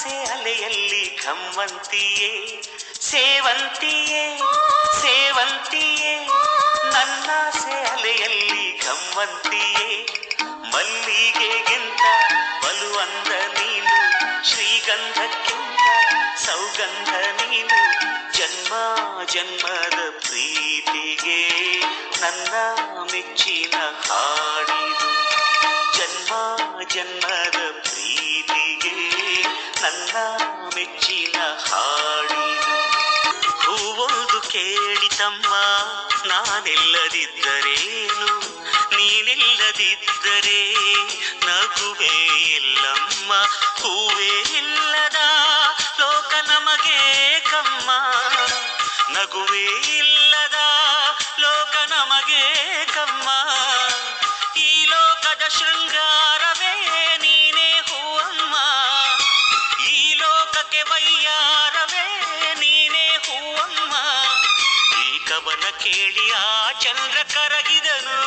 ನನ್ನಾಸೆ ಅಲೆಯಲ್ಲಿ ಕಮ್ಮಂತಿಯೇ ಸೇವಂತಿಯೇ ಸೇವಂತಿಯೇ ನನ್ನಾಸೆ ಅಲೆಯಲ್ಲಿ ಕಮ್ಮಂತಿಯೇ ಮಲ್ಲಿಗೆಗಿಂತ ಬಲುವಂದ ನೀನು ಶ್ರೀಗಂಧಕ್ಕಿಂತ ಸೌಗಂಧ ನೀನು ಜನ್ಮ ಜನ್ಮದ ಪ್ರೀತಿಗೆ ನನ್ನ ಮೆಚ್ಚಿನ ಹಾಡಿದು ಜನ್ಮ ಜನ್ಮದ ಪ್ರೀತಿಗೆ ನನ್ನ ಮೆಚ್ಚಿನ ಹಾಡಿದು ಹೂವೊಂದು ಕೇಳಿತಮ್ಮ ನಾನಿಲ್ಲದಿದ್ದರೇನು ನೀನಿಲ್ಲದಿದ್ದರೆ ನಗುವೇ ಇಲ್ಲಮ್ಮ ಹೂವೇ ಇಲ್ಲದ ಲೋಕ ನಮಗೆ ಕಮ್ಮ ನಗುವೇ ಇಲ್ಲದ ಲೋಕ ನಮಗೆ ಕಮ್ಮ ಈ ಲೋಕದ ಶೃಂಗಾರವೇ ನೀನೇ ಹೂವಮ್ಮ ಈ ಲೋಕಕ್ಕೆ ವೈಯಾರವೇ ನೀನೇ ಹೂವಮ್ಮ ಈ ಕವನ ಕೇಳಿ ಆ ಚಂದ್ರ ಕರಗಿದನು